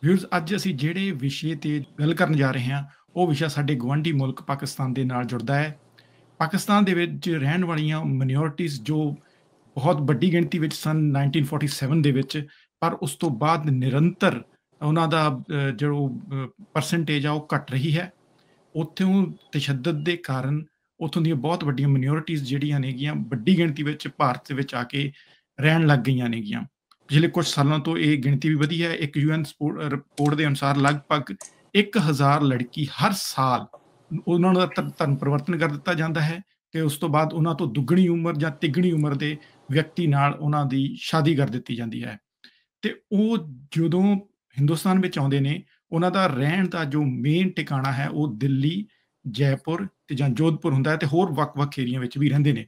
Viewers ਅੱਜ ਅਸੀਂ ਜਿਹੜੇ ਵਿਸ਼ੇ ਤੇ ਗੱਲ ਕਰਨ ਜਾ ਰਹੇ ਹਾਂ ਉਹ ਵਿਸ਼ਾ ਸਾਡੇ ਗਵਾਂਢੀ ਮੁਲਕ ਪਾਕਿਸਤਾਨ ਦੇ ਨਾਲ ਜੁੜਦਾ ਹੈ। ਪਾਕਿਸਤਾਨ ਦੇ ਵਿੱਚ ਰਹਿਣ ਵਾਲੀਆਂ ਮਾਈਨੋਰਿਟੀਜ਼ ਜੋ ਬਹੁਤ ਵੱਡੀ ਗਿਣਤੀ ਵਿੱਚ ਸਨ 1947 ਦੇ ਵਿੱਚ, ਪਰ ਉਸ ਤੋਂ ਬਾਅਦ ਨਿਰੰਤਰ ਉਹਨਾਂ ਦਾ ਜੋ ਪਰਸੈਂਟੇਜ ਆ ਉਹ ਘਟ ਰਹੀ ਹੈ। ਉੱਥੋਂ ਤਸ਼ੱਦਦ ਦੇ ਕਾਰਨ ਉੱਥੋਂ ਦੀਆਂ ਬਹੁਤ ਵੱਡੀਆਂ ਮਾਈਨੋਰਿਟੀਜ਼ ਜਿਹੜੀਆਂ ਨੇਗੀਆਂ ਵੱਡੀ ਗਿਣਤੀ ਵਿੱਚ ਭਾਰਤ ਦੇ ਵਿੱਚ ਆ ਕੇ ਰਹਿਣ ਲੱਗ ਗਈਆਂ ਨੇਗੀਆਂ। ਪਿਛਲੇ ਕੁਝ ਸਾਲਾਂ ਤੋਂ ਇਹ ਗਿਣਤੀ ਵੀ ਵਧੀ ਹੈ। ਇੱਕ ਯੂਐਨ ਰਿਪੋਰਟ ਦੇ ਅਨੁਸਾਰ ਲਗਭਗ 1000 ਲੜਕੀ ਹਰ ਸਾਲ ਉਹਨਾਂ ਦਾ ਧਰਮ ਪਰਿਵਰਤਨ ਕਰ ਦਿੱਤਾ ਜਾਂਦਾ ਹੈ ਤੇ ਉਸ ਤੋਂ ਬਾਅਦ ਉਹਨਾਂ ਤੋਂ ਦੁੱਗਣੀ ਉਮਰ ਜਾਂ ਤਿੱਗਣੀ ਉਮਰ ਦੇ ਵਿਅਕਤੀ ਨਾਲ ਉਹਨਾਂ ਦੀ ਸ਼ਾਦੀ ਕਰ ਦਿੱਤੀ ਜਾਂਦੀ ਹੈ। ਤੇ ਉਹ ਜਦੋਂ ਹਿੰਦੁਸਤਾਨ ਵਿੱਚ ਆਉਂਦੇ ਨੇ, ਉਹਨਾਂ ਦਾ ਰਹਿਣ ਦਾ ਜੋ ਮੇਨ ਟਿਕਾਣਾ ਹੈ ਉਹ ਦਿੱਲੀ, ਜੈਪੁਰ ਤੇ ਜਾਂ ਜੋਧਪੁਰ ਹੁੰਦਾ ਹੈ ਤੇ ਹੋਰ ਵੱਖ-ਵੱਖ ਏਰੀਆ ਵਿੱਚ ਵੀ ਰਹਿੰਦੇ ਨੇ।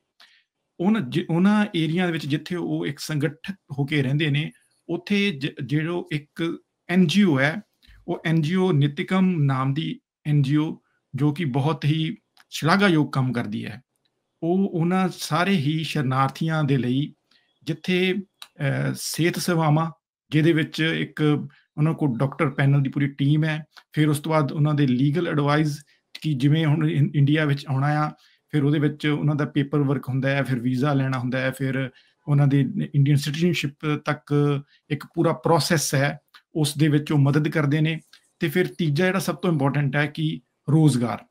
ਉਹਨਾਂ ਏਰੀਆ ਦੇ ਵਿੱਚ ਜਿੱਥੇ ਉਹ ਇੱਕ ਸੰਗਠਿਤ ਹੋ ਕੇ ਰਹਿੰਦੇ ਨੇ, ਉੱਥੇ ਜਿਹੜਾ ਇੱਕ NGO ਹੈ, ਉਹ NGO ਨਿਤਿਕਮ ਨਾਮ ਦੀ NGO ਜੋ ਕਿ ਬਹੁਤ ਹੀ ਸ਼ਲਾਘਾਯੋਗ ਕੰਮ ਕਰਦੀ ਹੈ। ਉਹ ਉਹਨਾਂ ਸਾਰੇ ਹੀ ਸ਼ਰਨਾਰਥੀਆਂ ਦੇ ਲਈ ਜਿੱਥੇ ਸਿਹਤ ਸੇਵਾਵਾਂ, ਜਿਹਦੇ ਵਿੱਚ ਇੱਕ ਉਹਨਾਂ ਕੋਲ ਡਾਕਟਰ ਪੈਨਲ ਦੀ ਪੂਰੀ ਟੀਮ ਹੈ, ਫਿਰ ਉਸ ਤੋਂ ਬਾਅਦ ਉਹਨਾਂ ਦੇ ਲੀਗਲ ਐਡਵਾਈਸ ਕਿ ਜਿਵੇਂ ਹੁਣ ਇੰਡੀਆ ਵਿੱਚ ਆਉਣਾ ਆ, ਫਿਰ ਉਹਦੇ ਵਿੱਚ ਉਹਨਾਂ ਦਾ ਪੇਪਰ ਵਰਕ ਹੁੰਦਾ ਹੈ, ਫਿਰ ਵੀਜ਼ਾ ਲੈਣਾ ਹੁੰਦਾ ਹੈ, ਫਿਰ ਉਹਨਾਂ ਦੀ ਇੰਡੀਅਨ ਸਿਟੀਜ਼ਨਸ਼ਿਪ ਤੱਕ ਇੱਕ ਪੂਰਾ ਪ੍ਰੋਸੈਸ ਹੈ, ਉਸ ਦੇ ਵਿੱਚ ਉਹ ਮਦਦ ਕਰਦੇ ਨੇ। ਤੇ ਫਿਰ ਤੀਜਾ ਜਿਹੜਾ ਸਭ ਤੋਂ ਇੰਪੋਰਟੈਂਟ ਹੈ ਕਿ ਰੋਜ਼ਗਾਰ,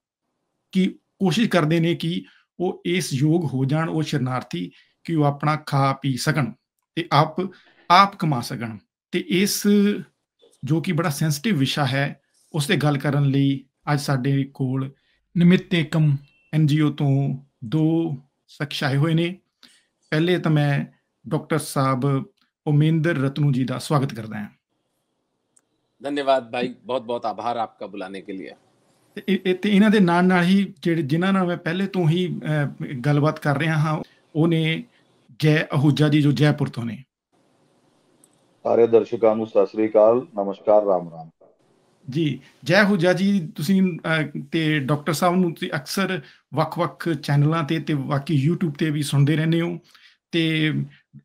ਕਿ ਕੋਸ਼ਿਸ਼ ਕਰਦੇ ਨੇ ਕਿ ਉਹ ਇਸ ਯੋਗ ਹੋ ਜਾਣ ਉਹ ਸ਼ਰਨਾਰਥੀ ਕਿ ਉਹ ਆਪਣਾ ਖਾ ਪੀ ਸਕਣ ਤੇ ਆਪ ਕਮਾ ਸਕਣ। ਤੇ ਇਸ ਜੋ ਕਿ ਬੜਾ ਸੈਂਸਿਟਿਵ ਵਿਸ਼ਾ ਹੈ, ਉਸ ਤੇ ਗੱਲ ਕਰਨ ਲਈ ਅੱਜ ਸਾਡੇ ਕੋਲ ਨਿਮਿਤ ਏਕਮ NGO ਤੋਂ ਦੋ ਸ਼ਖਸ ਆਏ ਹੋਏ ਨੇ। ਪਹਿਲੇ ਤਾਂ ਮੈਂ ਡਾਕਟਰ ਸਾਹਿਬ ओमेंदर रतनू जी का स्वागत करता हैं। धन्यवाद भाई, बहुत बहुत आभार आपका बुलाने के लिए। ਤੇ ਇਹਨਾਂ ਦੇ ਨਾਲ ਹੀ ਜਿਨ੍ਹਾਂ ਨਾਲ ਮੈਂ ਪਹਿਲੇ ਤੋਂ ਹੀ ਗੱਲਬਾਤ ਕਰ ਰਿਹਾ ਹਾਂ, ਉਹ ਨੇ ਜੈ ਅਹੂਜਾ ਜੀ, ਜੋ ਜੈਪੁਰ ਤੋਂ ਨੇ। ਸਾਰੇ ਦਰਸ਼ਕਾਂ ਨੂੰ ਸਤਿ ਸ੍ਰੀ ਅਕਾਲ, ਨਮਸਕਾਰ, ਰਾਮ ਰਾਮ ਜੀ। ਜੈ ਅਹੂਜਾ ਜੀ, ਤੁਸੀਂ ਤੇ ਡਾਕਟਰ ਸਾਹਿਬ ਨੂੰ ਤੁਸੀਂ ਅਕਸਰ ਵੱਖ-ਵੱਖ ਚੈਨਲਾਂ ਤੇ ਬਾਕੀ YouTube ਤੇ ਵੀ ਸੁਣਦੇ ਰਹਿੰਦੇ ਹੋ। ਤੇ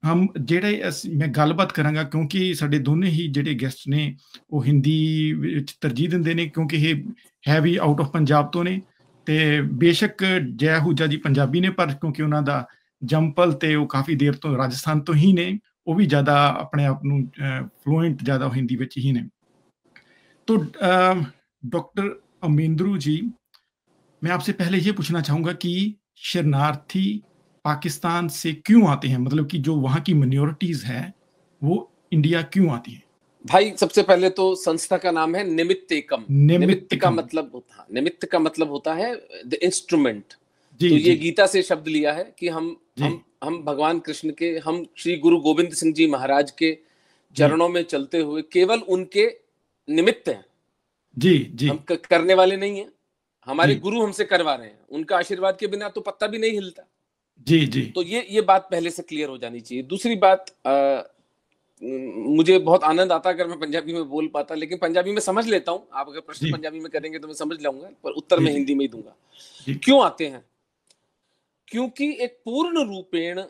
ਮੈਂ ਗੱਲਬਾਤ ਕਰਾਂਗਾ ਕਿਉਂਕਿ ਸਾਡੇ ਦੋਨੇ ਹੀ ਜਿਹੜੇ ਗੈਸਟ ਨੇ ਉਹ ਹਿੰਦੀ ਵਿੱਚ ਤਰਜੀਹ ਦਿੰਦੇ ਨੇ, ਕਿਉਂਕਿ ਇਹ ਹੈ ਵੀ ਆਊਟ ਆਫ ਪੰਜਾਬ ਤੋਂ ਨੇ। ਤੇ ਬੇਸ਼ੱਕ ਜੈ ਅਹੂਜਾ ਜੀ ਪੰਜਾਬੀ ਨੇ, ਪਰ ਕਿਉਂਕਿ ਉਹਨਾਂ ਦਾ ਜੰਪਲ ਤੇ ਉਹ ਕਾਫੀ ਦੇਰ ਤੋਂ ਰਾਜਸਥਾਨ ਤੋਂ ਹੀ ਨੇ, ਉਹ ਵੀ ਜ਼ਿਆਦਾ ਆਪਣੇ ਆਪ ਨੂੰ ਫਲੂਐਂਟ ਜ਼ਿਆਦਾ ਹਿੰਦੀ ਵਿੱਚ ਹੀ ਨੇ। तो डॉक्टर अमेंदरू जी, मैं आपसे पहले ये पूछना चाहूँगा कि शरणार्थी पाकिस्तान से क्यों आते हैं, मतलब कि जो वहाँ की माइनॉरिटीज है वो इंडिया क्यों आती है? भाई सबसे पहले तो संस्था का नाम है निमित्त एकम। निमित्त का मतलब होता है द इंस्ट्रूमेंट। तो ये गीता से शब्द लिया है कि हम भगवान कृष्ण के, हम श्री गुरु गोविंद सिंह जी महाराज के चरणों में चलते हुए केवल उनके निमित्त हैं। जी। हम करने वाले नहीं हैं, हमारे गुरु हमसे करवा रहे हैं, उनका आशीर्वाद के बिना तो पत्ता भी नहीं हिलता। जी। तो ये बात पहले से क्लियर हो जानी चाहिए। दूसरी बात, मुझे बहुत आनंद आता अगर मैं पंजाबी में बोल पाता, लेकिन पंजाबी में समझ लेता हूँ। आप अगर प्रश्न पंजाबी में करेंगे तो मैं समझ लाऊंगा, पर उत्तर मैं हिंदी में ही दूंगा। क्यों आते हैं? क्योंकि एक पूर्ण रूपेण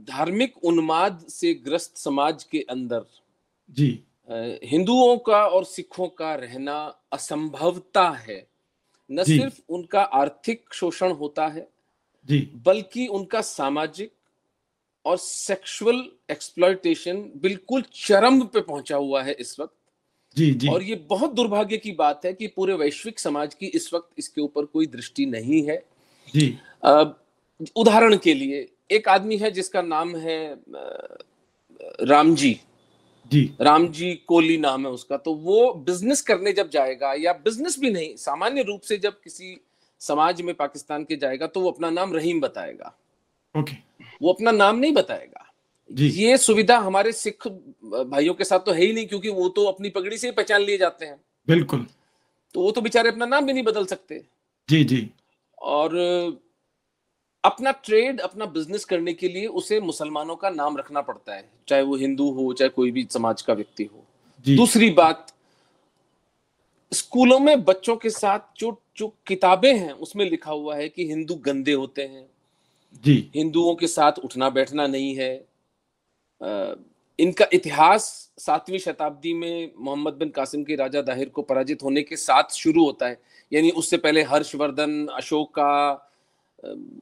धार्मिक उन्माद से ग्रस्त समाज के अंदर जी हिंदुओं का और सिखों का रहना असंभवता है। न सिर्फ उनका आर्थिक शोषण होता है जी, बल्कि उनका सामाजिक और सेक्सुअल एक्सप्लॉयटेशन बिल्कुल चरम पे पहुंचा हुआ है इस वक्त। जी। और ये बहुत दुर्भाग्य की बात है कि पूरे वैश्विक समाज की इस वक्त इसके ऊपर कोई दृष्टि नहीं है। जी। उदाहरण के लिए एक आदमी है जिसका नाम है राम जी कोहली नाम है उसका। तो वो बिजनेस करने जब जाएगा, या बिजनेस भी नहीं, सामान्य रूप से जब किसी समाज में पाकिस्तान के जाएगा तो वो अपना नाम रहीम बताएगा। ओके। वो अपना नाम नहीं बताएगा। ये सुविधा हमारे सिख भाइयों के साथ तो है ही नहीं, क्योंकि वो तो अपनी पगड़ी से ही पहचान लिए जाते हैं। बिल्कुल। तो वो तो बेचारे अपना नाम भी नहीं बदल सकते। जी। और अपना ट्रेड, अपना बिजनेस करने के लिए उसे मुसलमानों का नाम रखना पड़ता है, चाहे वो हिंदू हो, चाहे कोई भी समाज का व्यक्ति हो। दूसरी बात, स्कूलों में बच्चों के साथ जो किताबें हैं उसमें लिखा हुआ है कि हिंदू गंदे होते हैं, जी, हिंदुओं के साथ उठना बैठना नहीं है, इनका इतिहास 7वीं शताब्दी में मोहम्मद बिन कासिम के राजा दाहिर को पराजित होने के साथ शुरू होता है। यानी उससे पहले हर्षवर्धन, अशोका,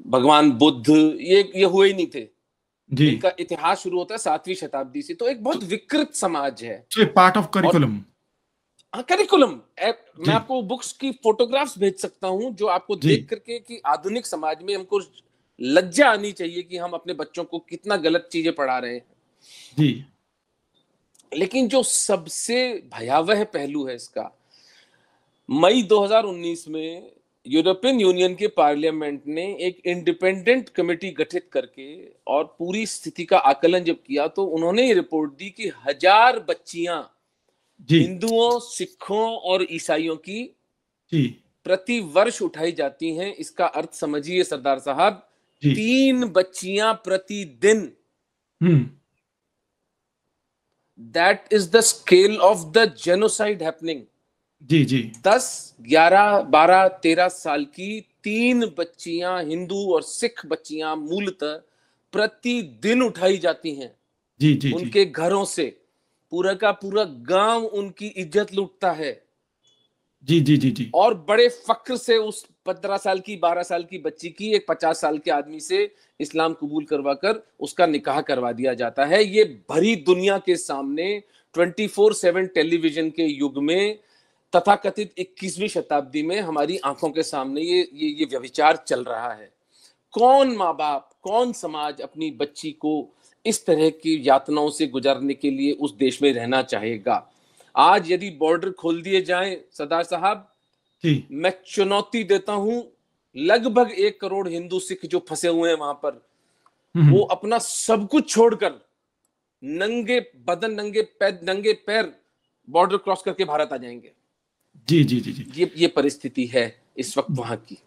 भगवान बुद्ध ये हुए ही नहीं थे। जी, इनका इतिहास शुरू होता है 7वीं शताब्दी से। तो एक बहुत विकृत समाज है। तो पार्ट ऑफ करिकुलम। करिकुलम जी, मैं आपको बुक्स की फोटोग्राफ्स भेज सकता हूं जो आपको जी, देख करके कि आधुनिक समाज में हमको लज्जा आनी चाहिए कि हम अपने बच्चों को कितना गलत चीजें पढ़ा रहे हैं। जी, लेकिन जो सबसे भयावह पहलू है इसका, मई 2019 में यूरोपियन यूनियन के पार्लियामेंट ने एक इंडिपेंडेंट कमेटी गठित करके और पूरी स्थिति का आकलन जब किया तो उन्होंने ये रिपोर्ट दी कि 1000 बच्चियां जी, हिंदुओं, सिखों और ईसाइयों की जी, प्रति वर्ष उठाई जाती हैं। इसका अर्थ समझिए सरदार साहब, जी, 3 बच्चियां प्रतिदिन। Hmm, that is the scale of the genocide happening. जी, जी, 10, 11, 12, 13 साल की 3 बच्चियां, हिंदू और सिख बच्चियां मूलतः प्रतिदिन उठाई जाती हैं जी, जी, जी, उनके घरों से। पूरा का पूरा गांव उनकी इज्जत लूटता है जी, जी, जी, जी, और बड़े फक्र से उस 15 साल की, 12 साल की बच्ची की एक 50 साल के आदमी से इस्लाम कबूल करवाकर उसका निकाह करवा दिया जाता है। ये भरी दुनिया के सामने 24/7 टेलीविजन के युग में तथाकथित 21वीं शताब्दी में हमारी आंखों के सामने ये व्यभिचार चल रहा है। कौन माँ बाप, कौन समाज अपनी बच्ची को इस तरह की यातनाओं से गुजारने के लिए उस देश में रहना चाहेगा? आज यदि बॉर्डर खोल दिए जाएं सरदार साहब, जी, मैं चुनौती देता हूं लगभग 1 करोड़ हिंदू सिख जो फंसे हुए हैं वहां पर, वो अपना सब कुछ छोड़कर नंगे बदन, नंगे पैर बॉर्डर क्रॉस करके भारत आ जाएंगे। जी, जी, जी, जी, ये परिस्थिति है इस वक्त वहां की।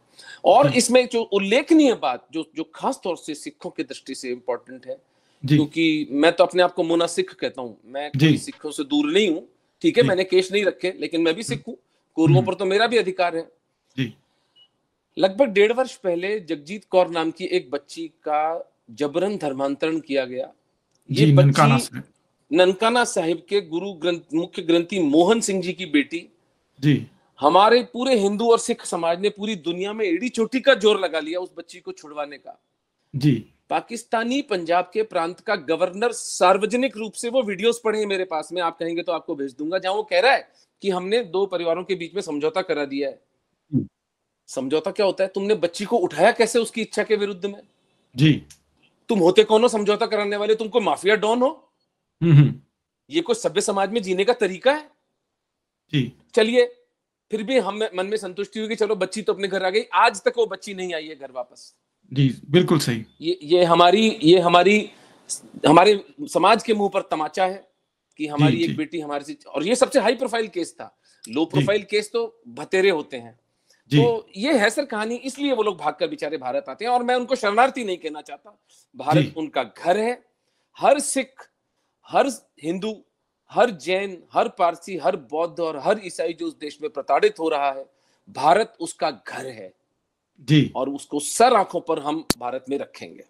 और जी, इसमें जो उल्लेखनीय बात जो खास तौर से सिखों की दृष्टि से इंपॉर्टेंट है, जी, क्योंकि मैं तो अपने आप को मुना सिख कहता हूं, मैं जी, कोई सिखों से दूर नहीं हूं। ठीक है, जी, मैंने केश नहीं रखे, लेकिन मैं भी सिख हूं। गुरुओं हम्म, पर तो मेरा भी अधिकार है। जी, लगभग 1.5 वर्ष पहले जगजीत कौर नाम की एक बच्ची का जबरन धर्मांतरण किया गया। ये जी, बच्ची ननकाना से, ननकाना साहिब के मुख्य ग्रंथी मोहन सिंह जी की बेटी। जी, हमारे पूरे हिंदू और सिख समाज ने पूरी दुनिया में एड़ी चोटी का जोर लगा लिया उस बच्ची को छुड़वाने का। जी, पाकिस्तानी पंजाब के प्रांत का गवर्नर सार्वजनिक रूप से, वो वीडियोस पड़े हैं मेरे पास में, आप कहेंगे तो आपको भेज दूंगा, जहां वो कह रहा है कि हमने 2 परिवारों के बीच में समझौता करा दिया है। समझौता क्या होता है? तुमने बच्ची को उठाया कैसे उसकी इच्छा के विरुद्ध में? जी, तुम होते कौन हो समझौता कराने वाले? तुम कोई माफिया डॉन हो? हम्म, ये कोई सभ्य समाज में जीने का तरीका है? जी, चलिए, फिर भी हम मन में संतुष्टि हुई कि चलो बच्ची तो अपने घर आ गई। आज तक वो बच्ची नहीं आई है घर वापस। जी, बिल्कुल सही। ये हमारी हमारे समाज के मुंह पर तमाचा है कि जी, हमारी एक जी, बेटी हमारे से। और ये सबसे हाई प्रोफाइल केस था। लो जी, प्रोफाइल केस तो भतेरे होते हैं। जी, तो ये है सर कहानी। इसलिए वो लोग भागकर बेचारे भारत आते हैं, और मैं उनको शरणार्थी नहीं कहना चाहता। जी, भारत उनका घर है। हर सिख, हर हिंदू, हर जैन, हर पारसी, हर बौद्ध और हर ईसाई जो उस देश में प्रताड़ित हो रहा है, भारत उसका घर है जी। और उसको सर आंखों पर हम भारत में रखेंगे।